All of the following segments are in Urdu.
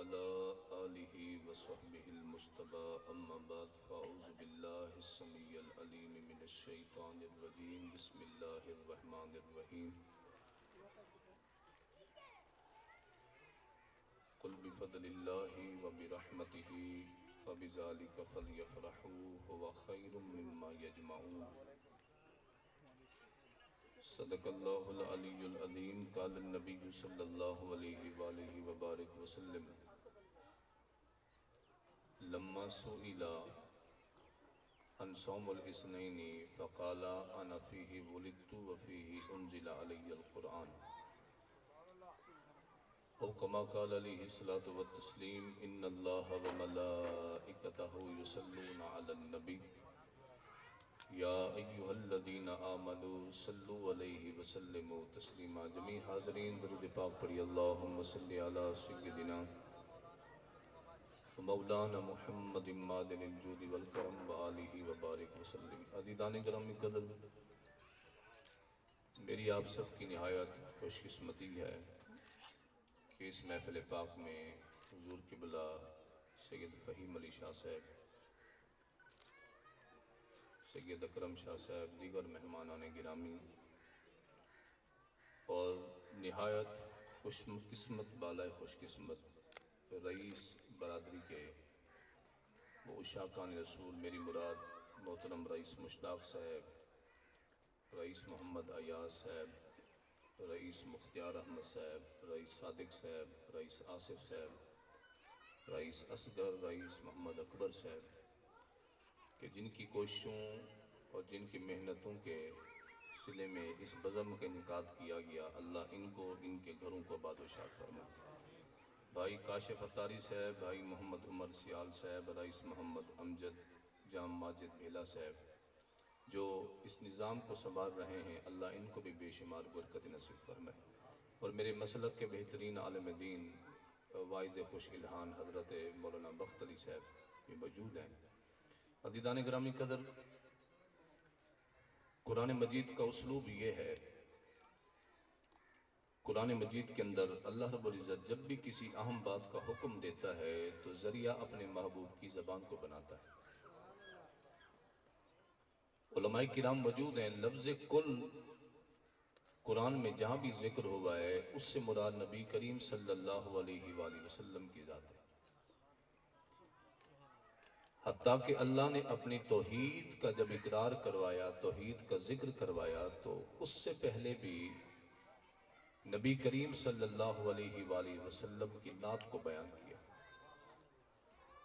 وعلى آله وصحبه المجتبى أما بعد فأعوذ بالله السميع العليم من الشيطان الرجيم بسم الله الرحمن الرحيم قل بفضل الله وبرحمته فبذلك فليفرحوا هو خير مما يجمعون صدق اللہ العلی العظیم قال النبی صلی اللہ علیہ وآلہ وبارک وسلم لما سئل عن صوم الاثنین فقال انا فیہ ولدت وفیہ انزل علی القرآن او کما قال علیہ الصلاۃ والتسلیم ان اللہ وملائکتہ یصلون علی النبی یا ایہا الذین آمنوا صلوا علیہ وسلموا تسلیما. جمیع حاضرین درود پاک پڑھی. اللہم صلی علی سیدنا مولانا محمد معدن الجود والکرم وآلہ وبارک وسلم. عزیزان گرامی قدر، میری آپ سب کی نہایت خوش قسمتی ہے کہ اس محفل پاک میں حضور قبلہ سید فہیم علی شاہ صاحب، سید اکرم شاہ صاحب، دیگر مہمانان گرامی اور نہایت خوش قسمت بالائے خوش قسمت رئیس برادری کے وہ عشاقان رسول، میری مراد محترم رئیس مشتاق صاحب، رئیس محمد ایاز صاحب، رئیس مختار احمد صاحب، رئیس صادق صاحب، رئیس آصف صاحب، رئیس اصغر، رئیس محمد اکبر صاحب، کہ جن کی کوششوں اور جن کی محنتوں کے صلے میں اس بزم کا انعقاد کیا گیا، اللہ ان کو ان کے گھروں کو آباد و شاد فرمائے. بھائی کاشف اتاری صاحب، بھائی محمد عمر سیال صاحب، رئیس محمد امجد جام ماجد بھیلا صاحب جو اس نظام کو سنبھال رہے ہیں، اللہ ان کو بھی بے شمار برکت نصیب فرمائے. اور میرے مسلک کے بہترین عالم دین واعظ خوش الہان حضرت مولانا بخت علی صاحب یہ موجود ہیں. عزیزان گرامی قدر، قرآن مجید کا اسلوب یہ ہے، قرآن مجید کے اندر اللہ رب العزت جب بھی کسی اہم بات کا حکم دیتا ہے تو ذریعہ اپنے محبوب کی زبان کو بناتا ہے. علماء کرام موجود ہیں. لفظ کل قرآن میں جہاں بھی ذکر ہوا ہے اس سے مراد نبی کریم صلی اللہ علیہ وآلہ وسلم کی ذات ہے. حتیٰ کہ اللہ نے اپنی توحید کا جب اقرار کروایا، توحید کا ذکر کروایا، تو اس سے پہلے بھی نبی کریم صلی اللہ علیہ وآلہ وسلم کی نعت کو بیان کیا.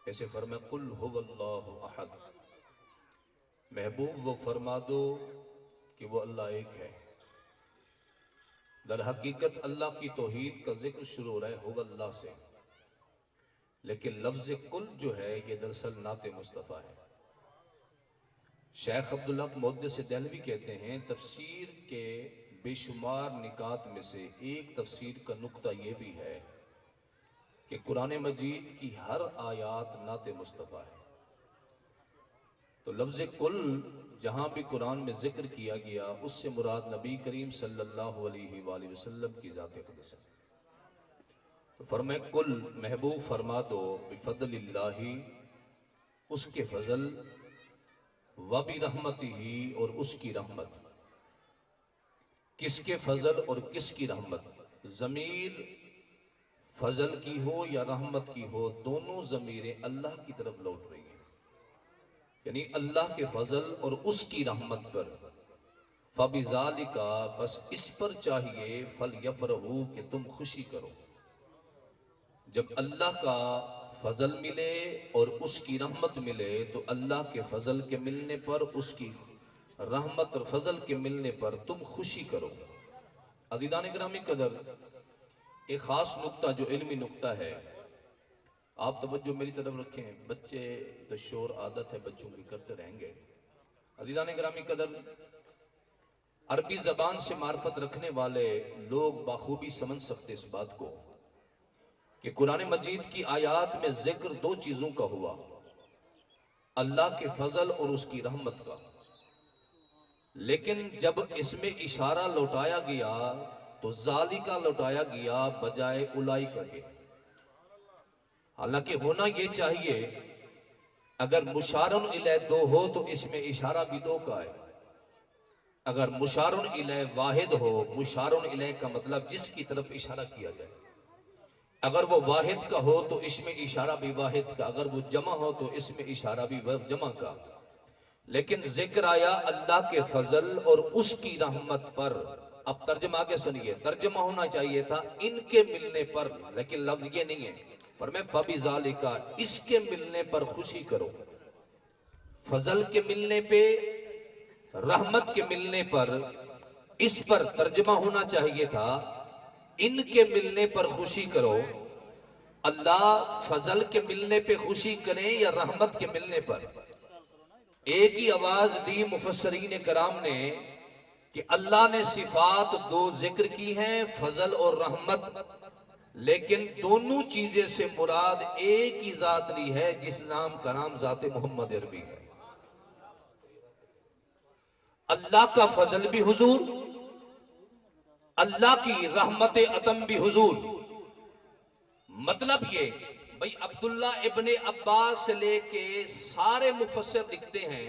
ایسے فرمایا قل هو اللہ احد، محبوب وہ فرما دو کہ وہ اللہ ایک ہے. در حقیقت اللہ کی توحید کا ذکر شروع ہو رہا ہے هو اللہ سے، لیکن لفظ کل جو ہے یہ دراصل نعت مصطفیٰ ہے. شیخ عبدالحق محدث دہلوی کہتے ہیں تفسیر کے بے شمار نکات میں سے ایک تفسیر کا نقطہ یہ بھی ہے کہ قرآن مجید کی ہر آیات نعت مصطفیٰ ہے. تو لفظ کل جہاں بھی قرآن میں ذکر کیا گیا اس سے مراد نبی کریم صلی اللہ علیہ وآلہ وسلم کی ذات اقدس ہے. تو فرمائے کل محبوب فرما دو بفضل اللہ، اس کے فضل، وبرحمتہ اور اس کی رحمت. کس کے فضل اور کس کی رحمت؟ ضمیر فضل کی ہو یا رحمت کی ہو، دونوں ضمیریں اللہ کی طرف لوٹ رہی ہیں، یعنی اللہ کے فضل اور اس کی رحمت پر. فَبِذَالِكَ، بس اس پر چاہیے فَلْيَفْرَحُوا کہ تم خوشی کرو. جب اللہ کا فضل ملے اور اس کی رحمت ملے تو اللہ کے فضل کے ملنے پر، اس کی رحمت اور فضل کے ملنے پر تم خوشی کرو. عزیزان گرامی قدر، ایک خاص نقطہ جو علمی نقطہ ہے، آپ توجہ میری طرف رکھیں. بچے تو شور عادت ہے بچوں کی کرتے رہیں گے. عزیزان گرامی قدر، عربی زبان سے معرفت رکھنے والے لوگ بخوبی سمجھ سکتے اس بات کو کہ قرآن مجید کی آیات میں ذکر دو چیزوں کا ہوا، اللہ کے فضل اور اس کی رحمت کا. لیکن جب اس میں اشارہ لوٹایا گیا تو ذالکہ لوٹایا گیا بجائے اولئک کے. حالانکہ ہونا یہ چاہیے اگر مشارن الیہ دو ہو تو اس میں اشارہ بھی دو کا ہے، اگر مشارن الیہ واحد ہو، مشارن الیہ کا مطلب جس کی طرف اشارہ کیا جائے، اگر وہ واحد کا ہو تو اس میں اشارہ بھی واحد کا، اگر وہ جمع ہو تو اس میں اشارہ بھی جمع کا۔ لیکن ذکر آیا اللہ کے فضل اور اس کی رحمت پر۔ اب ترجمہ آگے سنیے، ترجمہ ہونا چاہیے تھا ان کے ملنے پر، لیکن لفظ یہ نہیں ہے، فرمائے فَبِذَالِكَ، اس کے ملنے پر خوشی کرو۔ فضل کے ملنے پہ، رحمت کے ملنے پر، اس پر ترجمہ ہونا چاہیے تھا ان کے ملنے پر خوشی کرو۔ اللہ فضل کے ملنے پہ خوشی کریں یا رحمت کے ملنے پر؟ ایک ہی آواز دی مفسرین کرام نے کہ اللہ نے صفات دو ذکر کی ہیں، فضل اور رحمت، لیکن دونوں چیزیں سے مراد ایک ہی ذات لی ہے جس نام کا نام ذات محمد عربی ہے۔ اللہ کا فضل بھی حضور، اللہ کی رحمت عطم بھی حضور۔ مطلب یہ بھئی عبداللہ ابن عباس سے لے کے سارے مفسر لکھتے ہیں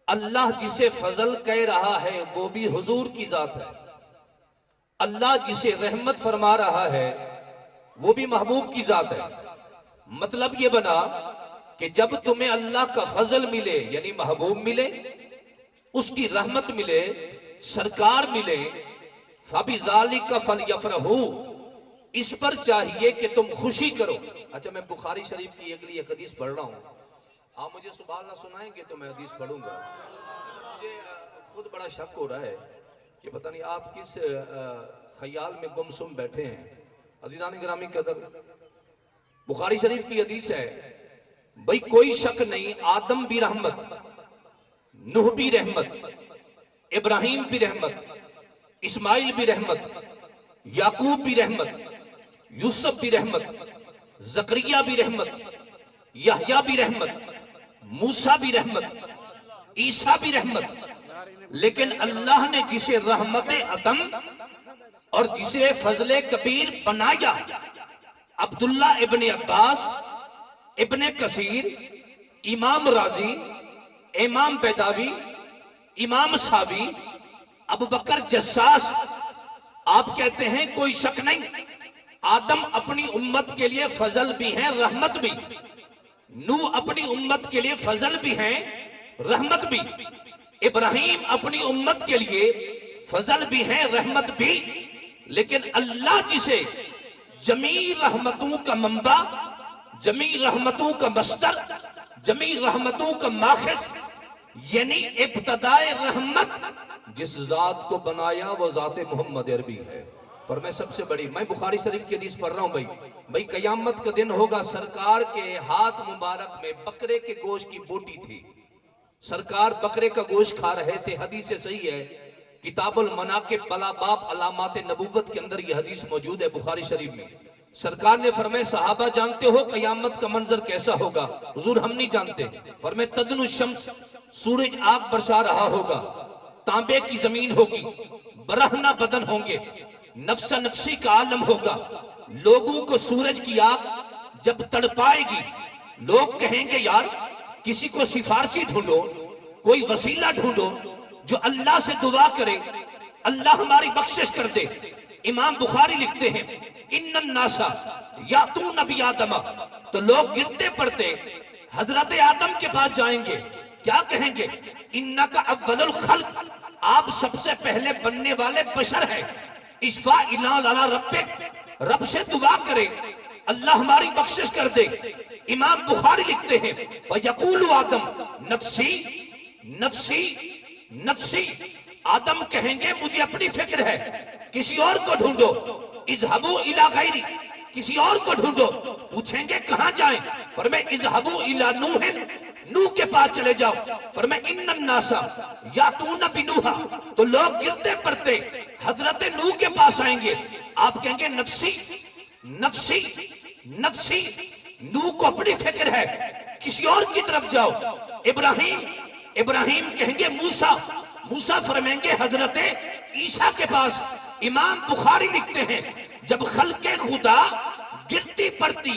اللہ جسے فضل کہہ رہا ہے وہ بھی حضور کی ذات ہے، اللہ جسے رحمت فرما رہا ہے وہ بھی محبوب کی ذات ہے۔ مطلب یہ بنا کہ جب تمہیں اللہ کا فضل ملے یعنی محبوب ملے، اس کی رحمت ملے، سرکار ملے، فَبِذَالِكَ فَلْيَفْرَحُوا، اس پر چاہیے کہ تم خوشی کرو۔ اچھا میں بخاری شریف کی اگلی ایک حدیث پڑھ رہا ہوں، آپ مجھے سبحان اللہ سنائیں گے تو میں حدیث پڑھوں گا۔ مجھے خود بڑا شک ہو رہا ہے کہ پتہ نہیں آپ کس خیال میں گمسم بیٹھے ہیں۔ عزیزان گرامی قدر، بخاری شریف کی حدیث ہے، بھئی کوئی شک نہیں آدم بھی رحمت، نوح بھی رحمت، ابراہیم بھی رحمت، اسماعیل بھی رحمت، یعقوب بھی رحمت، یوسف بھی رحمت، زکریا بھی رحمت، یحییٰ بھی رحمت، موسیٰ بھی رحمت، عیسیٰ بھی رحمت، لیکن اللہ نے جسے رحمت عطم اور جسے فضل کبیر بنایا، عبداللہ ابن عباس، ابن کثیر، امام رازی، امام بیداوی، امام ساوی، ابوبکر جساس، آپ کہتے ہیں کوئی شک نہیں آدم اپنی امت کے لیے فضل بھی ہیں رحمت بھی، نوح اپنی امت کے لیے فضل بھی ہیں رحمت بھی، ابراہیم اپنی امت کے لیے فضل بھی ہیں رحمت بھی، لیکن اللہ جسے جمیع رحمتوں کا منبع، جمیع رحمتوں کا مصدر، جمیع رحمتوں کا ماخذ یعنی ابتدائے رحمت جس ذات کو بنایا وہ ذات محمد عربی ہے۔ فرمائے سب سے بڑی، میں بخاری شریف کی حدیث پڑھ رہا ہوں بھئی قیامت کا دن ہوگا، سرکار کے ہاتھ مبارک میں بکرے کے گوشت کی بوٹی تھی، سرکار بکرے کا گوشت کھا رہے تھے، حدیث صحیح ہے، کتاب المناقب بلا باب علامات نبوت کے اندر یہ حدیث موجود ہے بخاری شریف میں۔ سرکار نے فرمائے صحابہ جانتے ہو قیامت کا منظر کیسا ہوگا؟ حضور ہم نہیں جانتے۔ فرمائے تدنو الشمس، سورج آگ برسا رہا ہوگا، تانبے کی زمین ہوگی، برہنہ بدن ہوں گے، نفس نفسی کا عالم ہوگا، لوگوں کو سورج کی آگ جب تڑپائے گی لوگ کہیں گے یار کسی کو سفارشی ڈھونڈو، کوئی وسیلہ ڈھونڈو جو اللہ سے دعا کرے اللہ ہماری بخشش کر دے۔ امام بخاری لکھتے ہیں ان الناس یاتون بی آدم، تو لوگ گرتے پڑتے حضرت آدم کے پاس جائیں گے، کیا کہیں گے؟ انکا اول الخلق، آپ سب سے پہلے بننے والے بشر ہیں، اشفاء الی ربک، رب سے دعا کرے اللہ ہماری بخشش کر دے۔ امام بخاری لکھتے ہیں وَيَقُولُ آدم نفسی نفسی نفسی، آدم کہیں گے مجھے اپنی فکر ہے، کسی اور کو ڈھونڈو، اذهبوا الی غیری، کسی اور کو ڈھونڈو۔ پوچھیں گے کہاں جائیں؟ فرمائے اذهبوا الی نوح، نوح کے پاس چلے جاؤ۔ فرمائے ان الناس یاتون بنوح، تو لوگ گرتے پڑتے حضرت نوح کے پاس آئیں گے، آپ کہیں گے نفسی نفسی نفسی، نوح کو اپنی فکر ہے کسی اور کی طرف جاؤ۔ ابراہیم کہیں گے موسیٰ، موسیٰ فرمائیں گے حضرت عیسیٰ کے پاس۔ امام بخاری لکھتے ہیں جب خلق خدا گرتی پڑتی